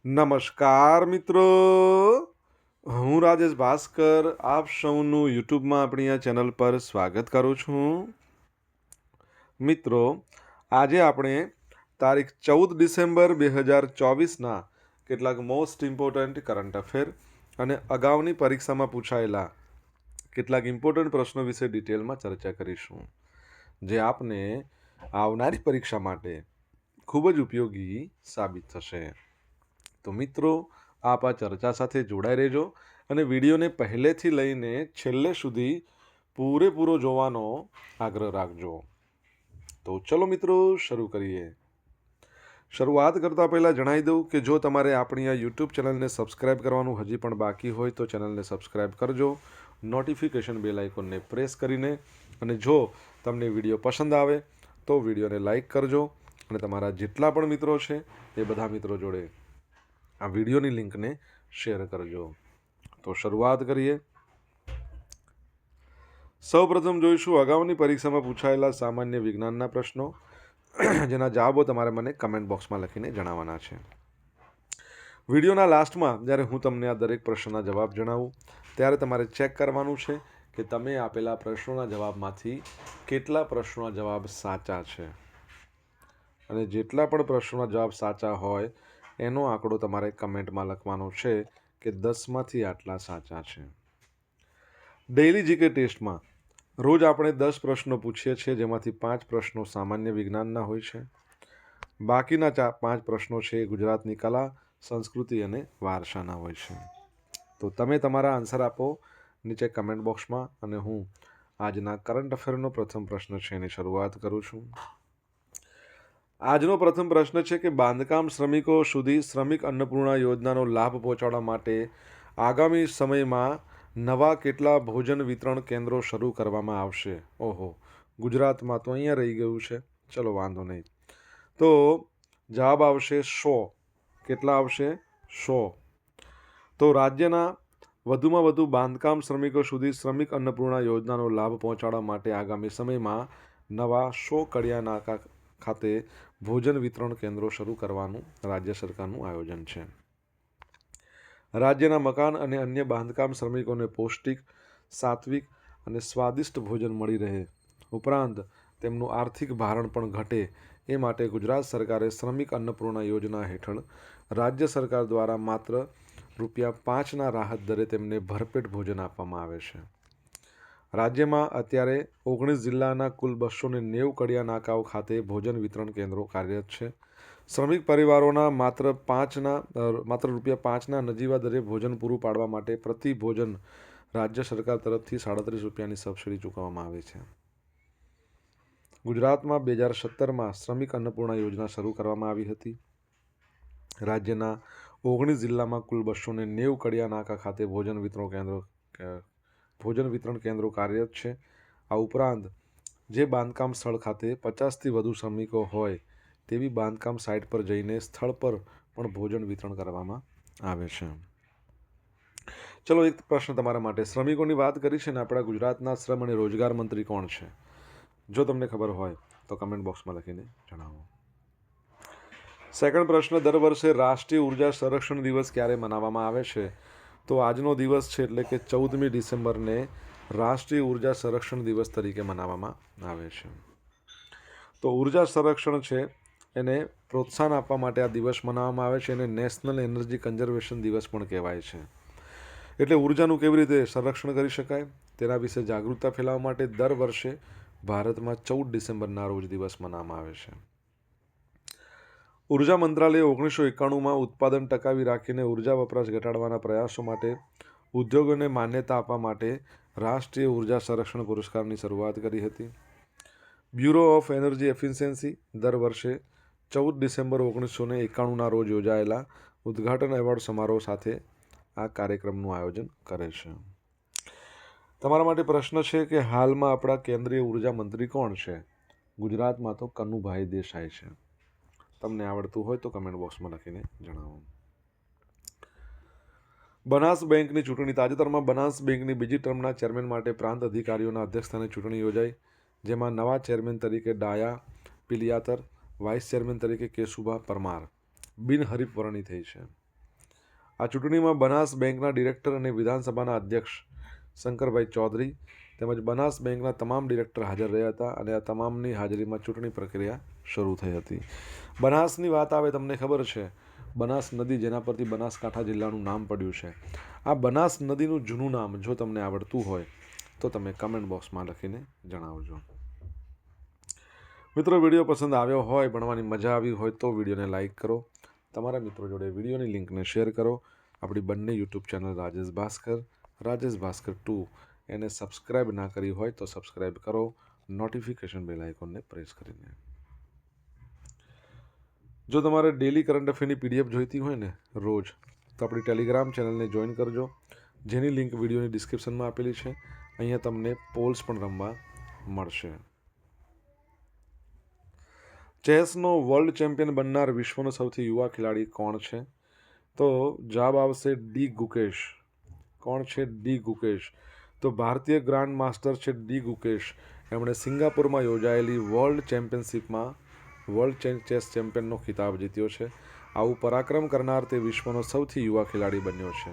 નમસ્કાર મિત્રો, હું રાજેશ ભાસ્કર આપ સૌનું યુટ્યુબમાં આપણી આ ચેનલ પર સ્વાગત કરું છું. મિત્રો, આજે આપણે તારીખ 14 ડિસેમ્બર 2024ના કેટલાક મોસ્ટ ઇમ્પોર્ટન્ટ કરંટ અફેર અને અગાઉની પરીક્ષામાં પૂછાયેલા કેટલાક ઇમ્પોર્ટન્ટ પ્રશ્નો વિશે ડિટેલમાં ચર્ચા કરીશું, જે આપને આવનારી પરીક્ષા માટે ખૂબ જ ઉપયોગી સાબિત થશે. તો મિત્રો, આપ આ ચર્ચા સાથે જોડાઈ રહેજો અને વિડીયોને પહેલેથી લઈને છેલ્લે સુધી પૂરેપૂરો જોવાનો આગ્રહ રાખજો. તો ચલો મિત્રો, શરૂ કરીએ. શરૂઆત કરતાં પહેલાં જણાવી દઉં કે જો તમારે આપણી આ યુટ્યુબ ચેનલને સબસ્ક્રાઈબ કરવાનું હજી પણ બાકી હોય તો ચેનલને સબસ્ક્રાઈબ કરજો, નોટિફિકેશન બેલ આઇકોનને પ્રેસ કરીને, અને જો તમને વિડીયો પસંદ આવે તો વિડીયોને લાઈક કરજો અને તમારા જેટલા પણ મિત્રો છે એ બધા મિત્રો જોડે આ વિડીયોની લિંકને શેર કરજો. તો શરૂઆત કરીએ. સૌપ્રથમ જોઈશું અગાઉની પરીક્ષામાં પૂછાયેલા સામાન્ય વિજ્ઞાનના પ્રશ્નો, જેના જવાબો તમારે મને કમેન્ટ બોક્સમાં લખીને જણાવવાના છે. વિડીયોના લાસ્ટમાં જ્યારે હું તમને આ દરેક પ્રશ્નના જવાબ જણાવું ત્યારે તમારે ચેક કરવાનું છે કે તમે આપેલા પ્રશ્નોના જવાબમાંથી કેટલા પ્રશ્નોના જવાબ સાચા છે, અને જેટલા પણ પ્રશ્નોના જવાબ સાચા હોય એનો આંકડો તમારે કમેન્ટમાં લખવાનો છે કે 10માંથી આટલા સાચા છે. ડેઇલી જીકે ટેસ્ટમાં રોજ આપણે 10 પ્રશ્નો પૂછીએ છીએ, જેમાંથી 5 પ્રશ્નો સામાન્ય વિજ્ઞાનના હોય છે. બાકીના 5 પ્રશ્નો છે ગુજરાતની કલા, સંસ્કૃતિ અને વારસાના હોય છે. તો તમે તમારા આન્સર આપો નીચે કમેન્ટ બોક્સમાં, અને હું આજના કરંટ અફેરનો પ્રથમ પ્રશ્ન છે એની શરૂઆત કરું છું. આજનો પ્રથમ પ્રશ્ન છે કે બાંધકામ શ્રમિકો સુધી શ્રમિક અન્નપૂર્ણા યોજનાનો લાભ પહોંચાડવા માટે આગામી સમયમાં નવા કેટલા ભોજન વિતરણ કેન્દ્રો શરૂ કરવામાં આવશે? ઓહો, ગુજરાતમાં તો અહીંયા રહી ગયું છે. ચલો વાંધો નહીં. તો જવાબ આવશે 100. કેટલા આવશે? 100. તો રાજ્યના વધુમાં વધુ બાંધકામ શ્રમિકો સુધી શ્રમિક અન્નપૂર્ણા યોજનાનો લાભ પહોંચાડવા માટે આગામી સમયમાં નવા 100 કડિયા નાકા ખાતે ભોજન વિતરણ કેન્દ્રો શરૂ કરવાનું રાજ્ય સરકારનું આયોજન છે. રાજ્યના મકાન અને અન્ય બાંધકામ શ્રમિકોને પૌષ્ટિક, સાત્વિક અને સ્વાદિષ્ટ ભોજન મળી રહે, ઉપરાંત તેમનું આર્થિક ભારણ પણ ઘટે એ માટે ગુજરાત સરકારે શ્રમિક અન્નપૂર્ણા યોજના હેઠળ રાજ્ય સરકાર દ્વારા માત્ર ₹5ના રાહત દરે તેમને ભરપેટ ભોજન આપવામાં આવે છે. રાજ્યમાં અત્યારે 19 જિલ્લાના કુલ 290 કડિયા નાકાઓ ખાતે ભોજન વિતરણ કેન્દ્રો કાર્યરત છે. શ્રમિક પરિવારોના માત્ર ₹5ના નજીવા દરે ભોજન પૂરું પાડવા માટે પ્રતિ ભોજન રાજ્ય સરકાર તરફથી ₹37ની સબસિડી ચૂકવવામાં આવે છે. ગુજરાતમાં 2017માં શ્રમિક અન્નપૂર્ણા યોજના શરૂ કરવામાં આવી હતી. રાજ્યના 19 જિલ્લામાં કુલ 290 કડિયા નાકા ખાતે ભોજન વિતરણ કેન્દ્રો કાર્યરત છે. આ ઉપરાંત જે બાંધકામ સ્થળ ખાતે 50થી વધુ શ્રમિકો હોય તેવી બાંધકામ સાઇટ પર જઈને સ્થળ પર પણ ભોજન વિતરણ કરવામાં આવે છે. ચલો, એક પ્રશ્ન તમારા માટે. શ્રમિકોની વાત કરી છે ને, આપણા ગુજરાતના શ્રમ અને રોજગાર મંત્રી કોણ છે? જો તમને ખબર હોય તો કમેન્ટ બોક્સમાં લખીને જણાવો. સેકન્ડ પ્રશ્ન, દર વર્ષે રાષ્ટ્રીય ઉર્જા સંરક્ષણ દિવસ ક્યારે મનાવવામાં આવે છે? તો આજનો દિવસ છે, એટલે કે 14મી ડિસેમ્બરને રાષ્ટ્રીય ઉર્જા સંરક્ષણ દિવસ તરીકે મનાવવામાં આવે છે. તો ઉર્જા સંરક્ષણ છે એને પ્રોત્સાહન આપવા માટે આ દિવસ મનાવવામાં આવે છે. એને નેશનલ એનર્જી કન્ઝર્વેશન દિવસ પણ કહેવાય છે. એટલે ઉર્જાનું કેવી રીતે સંરક્ષણ કરી શકાય તેના વિશે જાગૃતતા ફેલાવવા માટે દર વર્ષે ભારતમાં 14 ડિસેમ્બરના રોજ દિવસ મનાવવામાં આવે છે. ઉર્જા મંત્રાલયે 1991માં ઉત્પાદન ટકાવી રાખીને ઉર્જા વપરાશ ઘટાડવાના પ્રયાસો માટે ઉદ્યોગોને માન્યતા આપવા માટે રાષ્ટ્રીય ઉર્જા સંરક્ષણ પુરસ્કારની શરૂઆત કરી હતી. બ્યુરો ઓફ એનર્જી એફિશિયન્સી દર વર્ષે 14 ડિસેમ્બર 1991ના રોજ યોજાયેલા ઉદ્ઘાટન એવોર્ડ સમારોહ સાથે આ કાર્યક્રમનું આયોજન કરે છે. તમારા માટે પ્રશ્ન છે કે હાલમાં આપણા કેન્દ્રીય ઉર્જા મંત્રી કોણ છે? ગુજરાતમાં તો કનુભાઈ દેસાઈ છે. તમને આવડતું હોય તો કમેન્ટ બોક્સમાં લખીને જણાવો. બનાસ બેંકની ચૂંટણી. તાજેતરમાં બનાસ બેંકની બીજી ટર્મના ચેરમેન માટે પ્રાંત અધિકારીઓના અધ્યક્ષસ્થાને ચૂંટણી યોજાઈ, જેમાં નવા ચેરમેન તરીકે ડાયા પિલિયાતર, વાઇસ ચેરમેન તરીકે કેશુભા પરમાર બિનહરીફ વરણી થઈ છે. આ ચૂંટણીમાં બનાસ બેંકના ડિરેક્ટર અને વિધાનસભાના અધ્યક્ષ શંકરભાઈ ચૌધરી તેમજ બનાસ બેંકના તમામ ડિરેક્ટર હાજર રહ્યા હતા અને આ તમામની હાજરીમાં ચૂંટણી પ્રક્રિયા શરૂ થઈ હતી. બનાસની વાત આવે, તમને ખબર છે બનાસ નદી જેના પરથી બનાસકાંઠા જિલ્લાનું નામ પડ્યું છે, આ બનાસ નદીનું જૂનું નામ જો તમને આવડતું હોય તો તમે કમેન્ટ બોક્સમાં લખીને જણાવજો. મિત્રો, વિડીયો પસંદ આવ્યો હોય, ભણવાની મજા આવી હોય તો વિડીયોને લાઇક કરો, તમારા મિત્રો જોડે વિડીયોની લિંકને શેર કરો. આપણી બંને યુટ્યુબ ચેનલ રાજેશ ભાસ્કર 2 એને સબસ્ક્રાઈબ ના કરી હોય તો સબસ્ક્રાઈબ કરો, નોટિફિકેશન બેલ આઇકોનને પ્રેસ કરીને. જો તમારે ડેલી કરંટ અફેરની પીડીએફ જોઈતી હોય ને રોજ, તો આપણી ટેલિગ્રામ ચેનલને જોઈન કરજો, જેની લિંક વિડીયોની ડિસ્ક્રિપ્શનમાં આપેલી છે. અહીંયા તમને પોલ્સ પણ રમવા મળશે. ચેસનો વર્લ્ડ ચેમ્પિયન બનનાર વિશ્વનો સૌથી યુવા ખેલાડી કોણ છે? તો જવાબ આવશે ડી ગુકેશ. કોણ છે? ડી ગુકેશ. તો ભારતીય ગ્રાન્ડ માસ્ટર છે ડી ગુકેશ. એમણે સિંગાપુરમાં યોજાયેલી વર્લ્ડ ચેમ્પિયનશિપમાં વર્લ્ડ ચેસ ચેમ્પિયનનો ખિતાબ જીત્યો છે. આવું પરાક્રમ કરનાર તે વિશ્વનો સૌથી યુવા ખેલાડી બન્યો છે.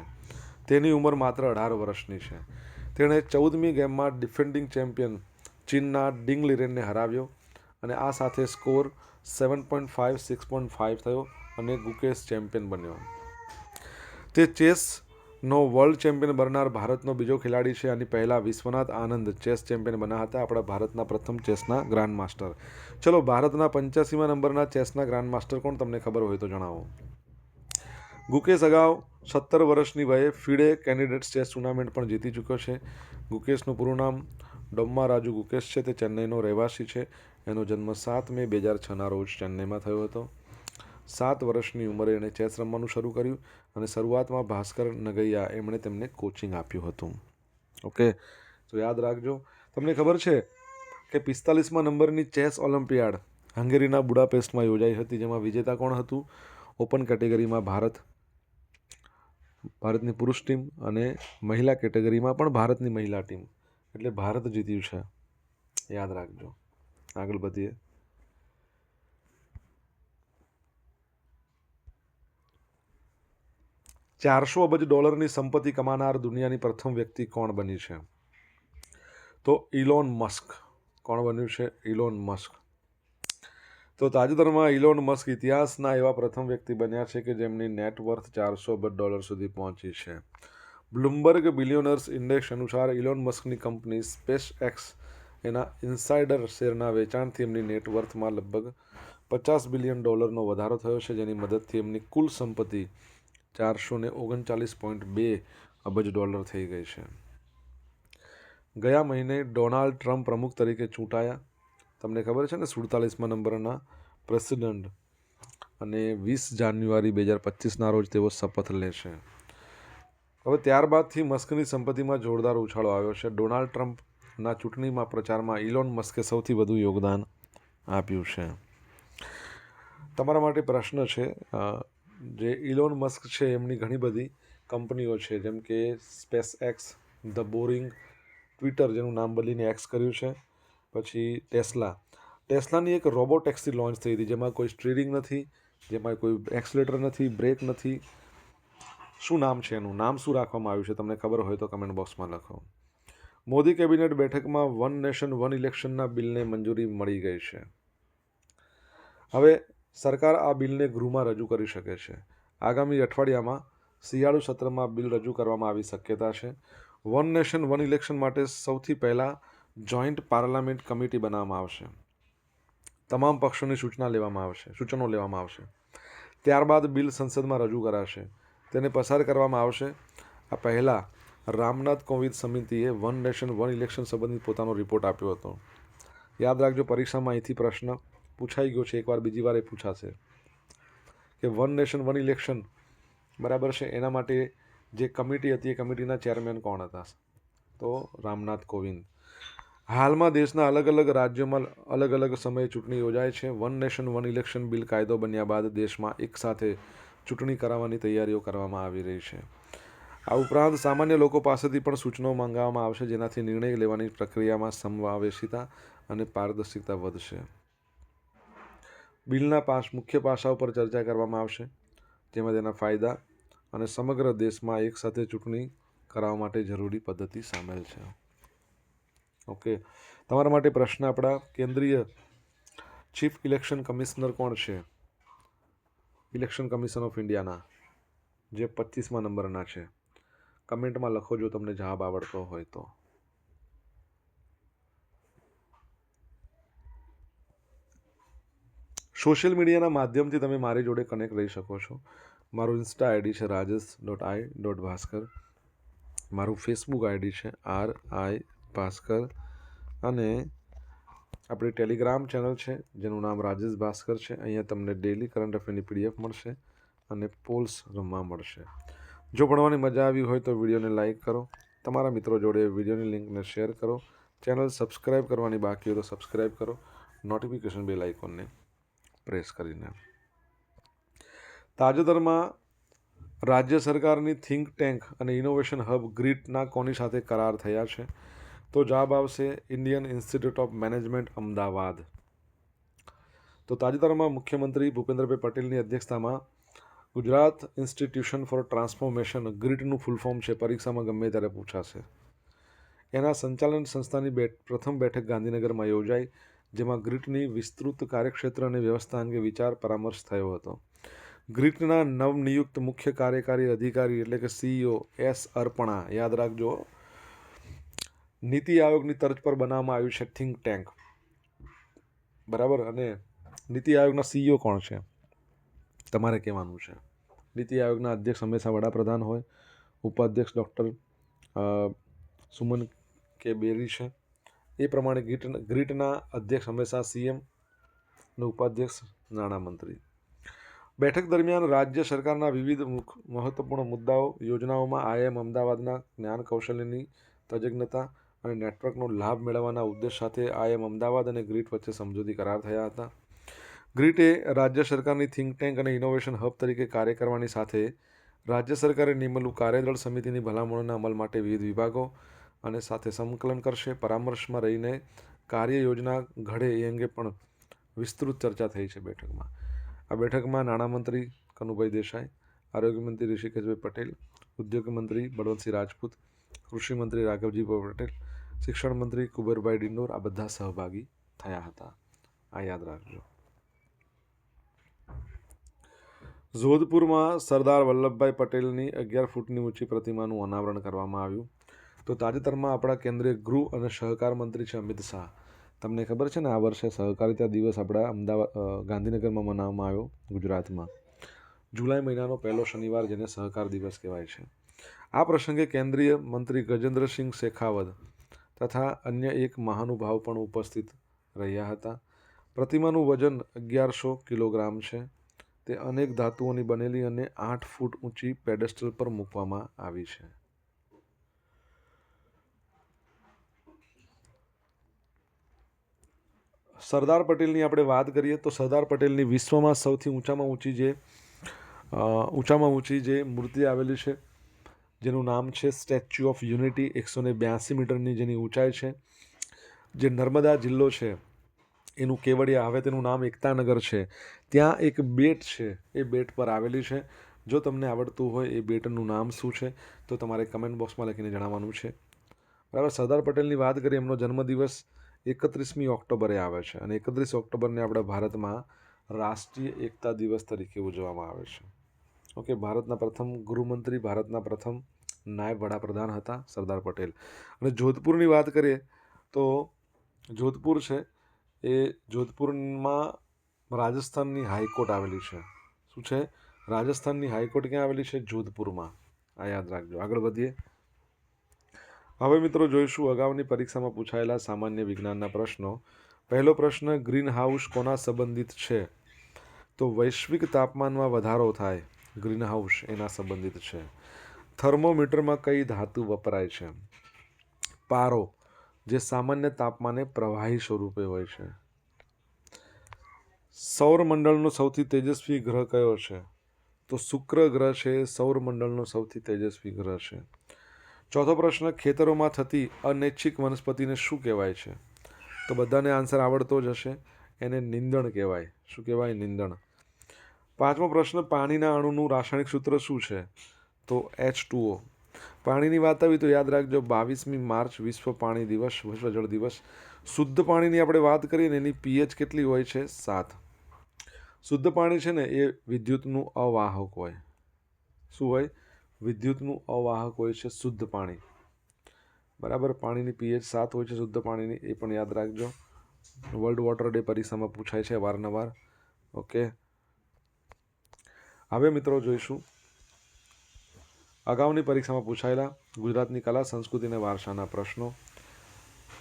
તેની ઉંમર માત્ર 18 વર્ષની છે. તેણે 14મી ગેમમાં ડિફેન્ડિંગ ચેમ્પિયન ચીનના ડિંગ લિરેનને હરાવ્યો અને આ સાથે સ્કોર 7.5 6.5 થયો અને ગુકેશ ચેમ્પિયન બન્યો. તે ચેસનો વર્લ્ડ ચેમ્પિયન બનનાર ભારતનો બીજો ખેલાડી છે. આની પહેલાં વિશ્વનાથ આનંદ ચેસ ચેમ્પિયન બન્યા હતા, આપણા ભારતના પ્રથમ ચેસના ગ્રાન્ડ માસ્ટર. ચલો, ભારતના 85મા નંબરના ચેસના ગ્રાન્ડ માસ્ટર કોણ, તમને ખબર હોય તો જણાવો. ગુકેશ અગાઉ 17 વર્ષની વયે ફિડે કેન્ડિડેટ્સ ચેસ ટુર્નામેન્ટ પણ જીતી ચૂક્યો છે. ગુકેશનું પૂરું નામ ડોમ્મા રાજુ ગુકેશ છે. તે ચેન્નઈનો રહેવાસી છે. એનો જન્મ 7 મે 2006ના રોજ ચેન્નઈમાં થયો હતો. 7 વર્ષની ઉંમરે એણે ચેસ રમવાનું શરૂ કર્યું અને શરૂઆતમાં ભાસ્કર નગૈયા એમણે તેમને કોચિંગ આપ્યું હતું. ઓકે, તો યાદ રાખજો. તમને ખબર છે કે 45મા નંબરની ચેસ ઓલિમ્પિયાડ હંગેરીના બુડાપેસ્ટમાં યોજાઈ હતી, જેમાં વિજેતા કોણ હતું? ઓપન કેટેગરીમાં ભારતની પુરુષ ટીમ અને મહિલા કેટેગરીમાં પણ ભારતની મહિલા ટીમ, એટલે ભારત જીત્યું છે. યાદ રાખજો. આગળ વધીએ. $400 અબજની સંપત્તિ કમાનાર દુનિયાની પ્રથમ વ્યક્તિ કોણ બની છે? તો ઇલોન મસ્ક. કોણ બન્યું છે? Elon Musk. તો તાજેતરમાં ઇલોન મસ્ક ઇતિહાસના એવા પ્રથમ વ્યક્તિ બન્યા છે કે જેમની નેટવર્થ $400 અબજ સુધી પહોંચી છે. બ્લુમબર્ગ બિલિયોનર્સ ઇન્ડેક્સ અનુસાર ઇલોન મસ્કની કંપની સ્પેસ એક્સ એના ઇન્સાઇડર શેરના વેચાણથી એમની નેટવર્થમાં લગભગ $50 બિલિયન વધારો થયો છે, જેની મદદથી એમની કુલ સંપત્તિ $439.2 અબજ થઈ ગઈ છે. ગયા મહિને ડોનાલ્ડ ટ્રમ્પ પ્રમુખ તરીકે ચૂંટાયા. તમને ખબર છે ને, 47મા નંબરના પ્રેસિડન્ટ, અને 20 જાન્યુઆરી 2025ના રોજ તેઓ શપથ લેશે. હવે ત્યારબાદથી મસ્કની સંપત્તિમાં જોરદાર ઉછાળો આવ્યો છે. ડોનાલ્ડ ટ્રમ્પના ચૂંટણીમાં પ્રચારમાં ઇલોન મસ્કે સૌથી વધુ યોગદાન આપ્યું છે. તમારા માટે પ્રશ્ન છે, જે ઇલોન મસ્ક છે એમની ઘણી બધી કંપનીઓ છે, જેમ કે space x, the boring, Twitter જેનું નામ બદલીને એક્સ કર્યું છે, પછી ટેસ્લાની એક રોબો ટેક્સી લોન્ચ થઈ હતી, જેમાં કોઈ સ્ટીરિંગ નથી, જેમાં કોઈ એક્સલેટર નથી, બ્રેક નથી. શું નામ છે એનું? નામ શું રાખવામાં આવ્યું છે? તમને ખબર હોય તો કમેન્ટ બોક્સમાં લખો. મોદી કેબિનેટ બેઠકમાં વન નેશન વન ઇલેક્શનના બિલને મંજૂરી મળી ગઈ છે. હવે સરકાર આ બિલને ગૃહમાં રજૂ કરી શકે છે. આગામી અઠવાડિયામાં શિયાળુ સત્રમાં બિલ રજૂ કરવામાં આવી શક્યતા છે. વન નેશન વન ઇલેક્શન માટે સૌથી પહેલાં જોઈન્ટ પાર્લામેન્ટ કમિટી બનાવવામાં આવશે. તમામ પક્ષોની સૂચનો લેવામાં આવશે. ત્યારબાદ બિલ સંસદમાં રજૂ કરાશે. તેને પસાર કરવામાં આવશે. આ પહેલાં રામનાથ કોવિંદ સમિતિએ વન નેશન વન ઇલેક્શન સંબંધિત પોતાનો રિપોર્ટ આપ્યો હતો. યાદ રાખજો, પરીક્ષામાં અહીંથી પ્રશ્ન પૂછાઈ ગયો છે, એકવાર બીજી વાર એ પૂછાશે કે વન નેશન વન ઇલેક્શન બરાબર છે, એના માટે જે કમિટી હતી એ કમિટીના ચેરમેન કોણ હતા? તો રામનાથ કોવિંદ. હાલમાં દેશના અલગ અલગ રાજ્યોમાં અલગ અલગ સમયે ચૂંટણી યોજાય છે. One nation one election bill કાયદો બન્યા બાદ દેશમાં એકસાથે ચૂંટણી કરાવવાની તૈયારીઓ કરવામાં આવી રહી છે. આ ઉપરાંત સામાન્ય લોકો પાસેથી પણ સૂચનો માંગવામાં આવશે, જેનાથી નિર્ણય લેવાની પ્રક્રિયામાં સમાવેશિતા અને પારદર્શિતા વધશે. બિલના મુખ્ય પાસાઓ પર ચર્ચા કરવામાં આવશે, જેમાં તેના ફાયદા અને સમગ્ર દેશમાં એકસાથે ચૂંટણી કરાવવા માટે જરૂરી પદ્ધતિ સામેલ છે. ઓકે, તમારા માટે પ્રશ્ન આપણા કેન્દ્રીય ચીફ ઇલેક્શન કમિશનર કોણ છે? ઇલેક્શન કમિશન ઓફ ઇન્ડિયાના, જે 25મા નંબરના છે. કમેન્ટમાં લખો જો તમને જવાબ આવડતો હોય તો. સોશિયલ મીડિયાના માધ્યમથી તમે મારી જોડે કનેક્ટ રહી શકો છો. મારું ઇન્સ્ટા આઈડી છે rajesh.i.bhaskar. મારું ફેસબુક આઈડી છે RI Bhaskar. અને આપણી ટેલિગ્રામ ચેનલ છે જેનું નામ રાજેશ ભાસ્કર છે. અહીંયા તમને ડેલી કરંટ અફેરની PDF મળશે અને પોલ્સ રમવા મળશે. જો ભણવાની મજા આવી હોય તો વિડીયોને લાઇક કરો, તમારા મિત્રો જોડે વિડીયોની લિંકને શેર કરો, ચેનલ સબસ્ક્રાઈબ કરવાની બાકી હોય તો સબસ્ક્રાઈબ કરો, નોટિફિકેશન બેલ આઇકોનને પ્રેસ કરીને. તાજેતરમાં રાજ્ય સરકારની થિંક ટેન્ક અને ઇનોવેશન હબ ગ્રીટના કોની સાથે કરાર થયા છે? તો જવાબ આવશે Indian Institute of Management Ahmedabad. તો તાજેતરમાં મુખ્યમંત્રી ભૂપેન્દ્રભાઈ પટેલની અધ્યક્ષતામાં ગુજરાત ઇન્સ્ટિટ્યુશન ફોર ટ્રાન્સફોર્મેશન, ગ્રીટનું ફૂલ ફોર્મ છે, પરીક્ષામાં ગમે ત્યારે પૂછાશે. એના સંચાલન સંસ્થાની પ્રથમ બેઠક ગાંધીનગરમાં યોજાઈ, જેમાં ગ્રીટની વિસ્તૃત કાર્યક્ષેત્ર અને વ્યવસ્થા અંગે વિચાર પરામર્શ થયો હતો. ગ્રીટના નવનિયુક્ત મુખ્ય કાર્યકારી અધિકારી એટલે કે CEO S. અર્પણા, યાદ રાખજો, નીતિ આયોગની તર્જ પર બનાવવામાં આવ્યું છે થિંક ટેન્ક, બરાબર. અને નીતિ આયોગના CEO કોણ છે તમારે કહેવાનું છે. નીતિ આયોગના અધ્યક્ષ હંમેશા વડાપ્રધાન હોય. ઉપાધ્યક્ષ ડૉક્ટર સુમન કે બેરી છે. એ પ્રમાણે ગ્રીટના અધ્યક્ષ હંમેશા CM અને ઉપાધ્યક્ષ નાણામંત્રી. બેઠક દરમિયાન રાજ્ય સરકારના વિવિધ મહત્વપૂર્ણ મુદ્દાઓ, યોજનાઓમાં IIM અમદાવાદના જ્ઞાન કૌશલ્યની તજજ્ઞતા અને નેટવર્કનો લાભ મેળવવાના ઉદ્દેશ સાથે IIM અમદાવાદ અને ગ્રીટ વચ્ચે સમજૂતી કરાર થયા હતા. ગ્રીટે રાજ્ય સરકારની થિંક ટેન્ક અને ઇનોવેશન હબ તરીકે કાર્ય કરવાની સાથે રાજ્ય સરકારે નિમેલું કાર્યદળ સમિતિની ભલામણોના અમલ માટે વિવિધ વિભાગો અને સાથે સંકલન કરશે. પરામર્શમાં રહીને કાર્ય યોજના ઘડે એ અંગે પણ વિસ્તૃત ચર્ચા થઈ છે બેઠકમાં. આ બેઠકમાં નાણામંત્રી કનુભાઈ દેસાઈ, આરોગ્ય મંત્રી ઋષિકેશભાઈ પટેલ, ઉદ્યોગ મંત્રી બળવંતસિંહ રાજપૂત, કૃષિ મંત્રી રાઘવજીભાઈ પટેલ, શિક્ષણ મંત્રી કુબેરભાઈ ડિંડોર આ બધા સહભાગી થયા હતા. આ યાદ રાખજો. જોધપુરમાં સરદાર વલ્લભભાઈ પટેલની 11 ફૂટની ઊંચી પ્રતિમાનું અનાવરણ કરવામાં આવ્યું. તો તાજેતરમાં આપણા કેન્દ્રીય ગૃહ અને સહકાર મંત્રી છે અમિત શાહ. તમને ખબર છે ને, આ વર્ષે સહકારિતા દિવસ આપણા ગાંધીનગરમાં મનાવવામાં આવ્યો ગુજરાતમાં. જુલાઈ મહિનાનો પહેલો શનિવાર, જેને સહકાર દિવસ કહેવાય છે. આ પ્રસંગે કેન્દ્રીય મંત્રી ગજેન્દ્રસિંહ શેખાવત તથા અન્ય એક મહાનુભાવ પણ ઉપસ્થિત રહ્યા હતા. પ્રતિમાનું વજન 1100 કિલોગ્રામ છે. તે અનેક ધાતુઓની બનેલી અને 8 ફૂટ ઊંચી પેડેસ્ટલ પર મૂકવામાં આવી છે. સરદાર પટેલની આપણે વાત કરીએ તો સરદાર પટેલની વિશ્વમાં સૌથી ઊંચામાં ઊંચી જે મૂર્તિ આવેલી છે, જેનું નામ છે સ્ટેચ્યુ ઓફ યુનિટી, 182 મીટરની જેની ઊંચાઈ છે, જે નર્મદા જિલ્લો છે એનું કેવડિયા, હવે તેનું નામ એકતાનગર છે, ત્યાં એક બેટ છે, એ બેટ પર આવેલી છે. જો તમને આવડતું હોય એ બેટનું નામ શું છે તો તમારે કમેન્ટ બોક્સમાં લખીને જણાવવાનું છે, બરાબર. સરદાર પટેલની વાત કરીએ, એમનો જન્મદિવસ 31મી ઓક્ટોબરે આવે છે અને 31 ઓક્ટોબરને આપણા ભારતમાં રાષ્ટ્રીય એકતા દિવસ તરીકે ઉજવવામાં આવે છે. ઓકે, ભારતના પ્રથમ ગૃહમંત્રી, ભારતના પ્રથમ નાયબ વડાપ્રધાન હતા સરદાર પટેલ. અને જોધપુરની વાત કરીએ તો જોધપુર છે, એ જોધપુરમાં રાજસ્થાનની હાઈકોર્ટ આવેલી છે. શું છે? રાજસ્થાનની હાઈકોર્ટ ક્યાં આવેલી છે? જોધપુરમાં. આ યાદ રાખજો. આગળ વધીએ. હવે મિત્રો જોઈશું અગાઉની પરીક્ષામાં પૂછાયેલા સામાન્ય વિજ્ઞાનના પ્રશ્નો. પહેલો પ્રશ્ન, ગ્રીન હાઉસ કોના સંબંધિત છે? તો વૈશ્વિક તાપમાનમાં વધારો થાય, ગ્રીન હાઉસ એના સંબંધિત છે. થર્મોમીટરમાં કઈ ધાતુ વપરાય છે? પારો, જે સામાન્ય તાપમાને પ્રવાહી સ્વરૂપે હોય છે. સૌરમંડળનો સૌથી તેજસ્વી ગ્રહ કયો છે? તો શુક્ર ગ્રહ છે સૌરમંડળનો સૌથી તેજસ્વી ગ્રહ છે. ચોથો પ્રશ્ન, ખેતરોમાં થતી અનૈચ્છિક વનસ્પતિને શું કહેવાય છે? તો બધાને આન્સર આવડતો જ હશે, એને નીંદણ કહેવાય. શું કહેવાય? નીંદણ. પાંચમો પ્રશ્ન, પાણીના અણુનું રાસાયણિક સૂત્ર શું છે? તો H2O. પાણીની વાત આવી તો યાદ રાખજો 22મી માર્ચ વિશ્વ પાણી દિવસ, વિશ્વ જળ દિવસ. શુદ્ધ પાણીની આપણે વાત કરીએ ને એની pH કેટલી હોય છે? 7. શુદ્ધ પાણી છે ને એ વિદ્યુતનું અવાહક હોય. શું હોય? વિદ્યુતનું અવાહક હોય છે શુદ્ધ પાણી. બરાબર. પાણીની pH 7 હોય છે શુદ્ધ પાણીની, એ પણ યાદ રાખજો. વર્લ્ડ વોટર ડે પરીક્ષામાં પૂછાય છે વારંવાર. ઓકે. હવે મિત્રો જોઈશું અગાઉની પરીક્ષામાં પૂછાયેલા ગુજરાતની કલા, સંસ્કૃતિ અને વારસાના પ્રશ્નો.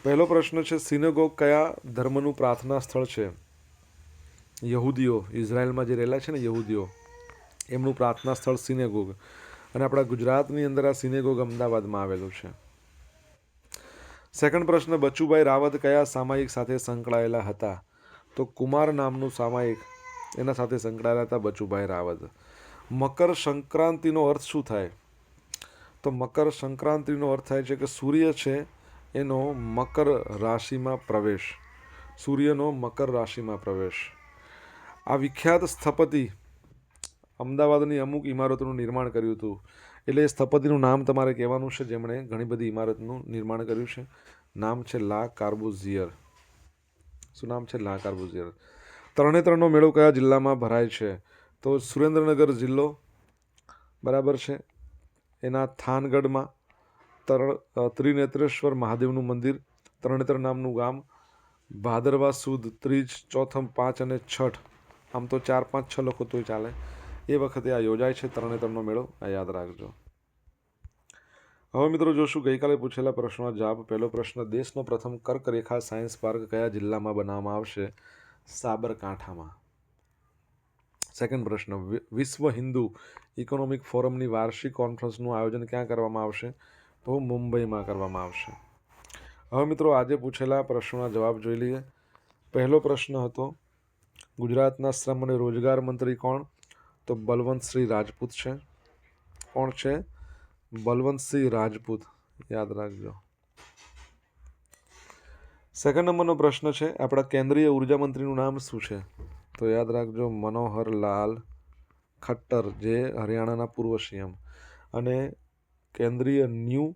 પહેલો પ્રશ્ન છે, સિનેગોગ કયા ધર્મનું પ્રાર્થના સ્થળ છે? યહૂદીઓ, ઇઝરાયલમાં જે રહેલા છે ને યહૂદીઓ, એમનું પ્રાર્થના સ્થળ સિનેગોગ. અને આપણા ગુજરાતની અંદર આ સિનેગોગ અમદાવાદમાં આવેલું છે. સેકન્ડ પ્રશ્ન, બચુભાઈ રાવત કયા સામાયિક સાથે સંકળાયેલા હતા? તો કુમાર નામનું સામાયિક, એના સાથે સંકળાયેલા હતા બચુભાઈ રાવત. મકર સંક્રાંતિનો અર્થ શું થાય? તો મકર સંક્રાંતિનો અર્થ થાય છે કે સૂર્ય છે એનો મકર રાશિમાં પ્રવેશ. સૂર્યનો મકર રાશિમાં પ્રવેશ. આ વિખ્યાત સ્થપતિ અમદાવાદની અમુક ઇમારતોનું નિર્માણ કર્યું હતું. એટલે એ સ્થપતિનું નામ તમારે કહેવાનું છે જેમણે ઘણી બધી ઇમારતનું નિર્માણ કર્યું છે. નામ છે લા કાર્બુઝિયર. શું નામ છે? લા કાર્બુઝિયર. તરણેતરનો મેળો કયા જિલ્લામાં ભરાય છે? તો સુરેન્દ્રનગર જિલ્લો, બરાબર છે. એના થાનગઢમાં ત્રિનેત્રેશ્વર મહાદેવનું મંદિર, તરણેતર નામનું ગામ, ભાદરવા સુદ ત્રીજ, ચોથમ, 5 અને છઠ, આમ તો 4, 5, 6 લખો તોય ચાલે, એ વખતે આ યોજાય છે તરણેતરનો મેળો. આ યાદ રાખજો. હવે મિત્રો જોશું ગઈકાલે પૂછેલા પ્રશ્નોના જવાબ. પહેલો પ્રશ્ન, દેશનો પ્રથમ કર્કરેખા સાયન્સ પાર્ક કયા જિલ્લામાં બનાવવામાં આવશે? સાબરકાંઠામાં. સેકન્ડ પ્રશ્ન, વિશ્વ હિન્દુ ઇકોનોમિક ફોરમની વાર્ષિક કોન્ફરન્સનું આયોજન ક્યાં કરવામાં આવશે? તો મુંબઈમાં કરવામાં આવશે. હવે મિત્રો આજે પૂછેલા પ્રશ્નોના જવાબ જોઈ લઈએ. પહેલો પ્રશ્ન હતો, ગુજરાતના શ્રમ અને રોજગાર મંત્રી કોણ? તો બલવંતસિંહ રાજપૂત છે. કોણ છે? બલવંતસિંહ રાજપૂત. યાદ રાખજો. સેકન્ડ નંબરનો પ્રશ્ન છે, આપણા કેન્દ્રીય ઉર્જા મંત્રીનું નામ શું છે? તો યાદ રાખજો, મનોહરલાલ ખટ્ટર, જે હરિયાણાના પૂર્વ સીએમ. અને કેન્દ્રીય new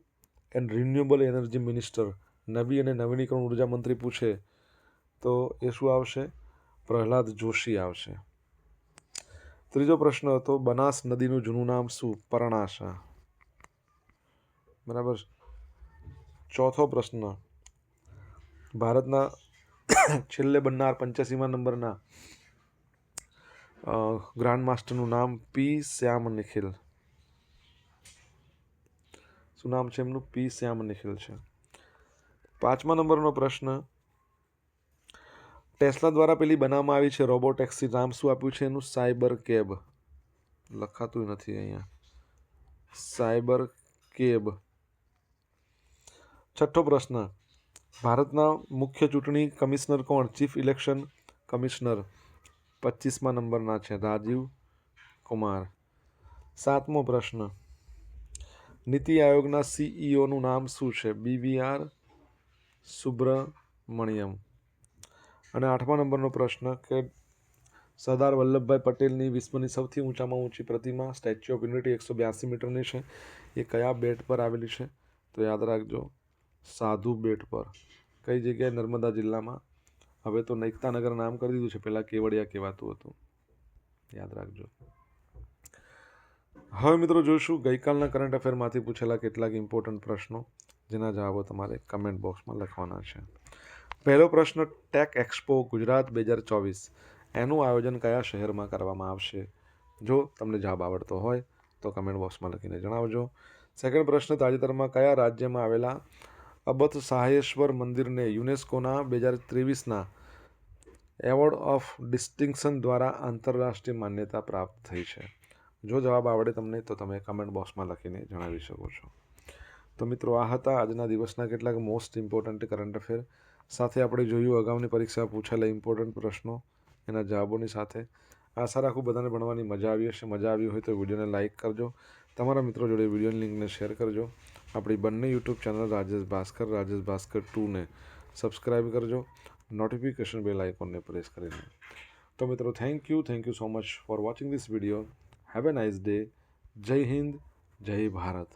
and renewable energy minister, નવી અને નવીનીકરણ ઉર્જા મંત્રી પૂછે તો એ શું આવશે? પ્રહલાદ જોશી આવશે. ત્રીજો પ્રશ્ન હતો, બનાસ નદીનું જૂનું નામ શું? પરણાશા. બરાબર. ચોથો પ્રશ્ન, ભારતના છેલ્લે બનનાર 85મા નંબરના ગ્રાન્ડ માસ્ટરનું નામ પી શ્યામ નિખિલ. શું નામ છે એમનું? પી શ્યામ નિખિલ છે. 5મા નંબરનો પ્રશ્ન, ટેસ્લા દ્વારા પેલી બનાવવામાં આવી છે રોબો ટેક્સી, નામ શું આપ્યું છે એનું? Cyber cab. લખાતું નથી અહીંયા. Cyber cab. છઠ્ઠો પ્રશ્ન, ભારતના મુખ્ય ચૂંટણી કમિશનર કોણ? ચીફ ઇલેક્શન કમિશનર 25મા નંબરના છે રાજીવ કુમાર. 7મો પ્રશ્ન, નીતિ આયોગના સીઈઓનું નામ શું છે? BVR સુબ્રમણ્યમ. અને 8મા નંબરનો પ્રશ્ન કે સરદાર વલ્લભભાઈ પટેલની વિશ્વની સૌથી ઊંચામાં ઊંચી પ્રતિમા સ્ટેચ્યુ ઓફ યુનિટી 182 મીટરની છે, એ કયા બેટ પર આવેલી છે? તો યાદ રાખજો, સાધુ બેટ પર. કઈ જગ્યાએ? નર્મદા જિલ્લામાં. હવે તો એકતાનગર નામ કરી દીધું છે, પહેલાં કેવડિયા કહેવાતું હતું. યાદ રાખજો. હવે મિત્રો જોઈશું ગઈકાલના કરંટ અફેરમાંથી પૂછેલા કેટલાક ઇમ્પોર્ટન્ટ પ્રશ્નો, જેના જવાબો તમારે કમેન્ટ બોક્સમાં લખવાના છે. પહેલો પ્રશ્ન, ટેક એક્સપો ગુજરાત 2024, એનું આયોજન કયા શહેરમાં કરવામાં આવશે? જો તમને જવાબ આવડતો હોય તો કમેન્ટ બોક્સમાં લખીને જણાવજો. સેકન્ડ પ્રશ્ન, તાજેતરમાં કયા રાજ્યમાં આવેલા અબથ સાહેશ્વર મંદિરને યુનેસ્કોના 2023ના એવોર્ડ ઓફ ડિસ્ટિંક્શન દ્વારા આંતરરાષ્ટ્રીય માન્યતા પ્રાપ્ત થઈ છે? જો જવાબ આવડે તમને તો તમે કમેન્ટ બોક્સમાં લખીને જણાવી શકો છો. તો મિત્રો આ હતા આજના દિવસના કેટલાક મોસ્ટ ઇમ્પોર્ટન્ટ કરંટ અફેર. સાથે આપણે જોયું અગાઉની પરીક્ષામાં પૂછાયેલા ઇમ્પોર્ટન્ટ પ્રશ્નો, એના જવાબોની સાથે. આશા રાખું બધાને ભણવાની મજા આવી હશે. મજા આવી હોય તો વિડીયોને લાઇક કરજો, તમારા મિત્રો જોડે વિડીયોની લિંકને શેર કરજો. આપણી બંને યુટ્યુબ ચેનલ રાજેશ ભાસ્કર 2ને સબસ્ક્રાઈબ કરજો, નોટિફિકેશન બેલ આઇકોનને પ્રેસ કરીને. તો મિત્રો thank you so much for watching this video. Have a nice day. જય હિન્દ, જય ભારત.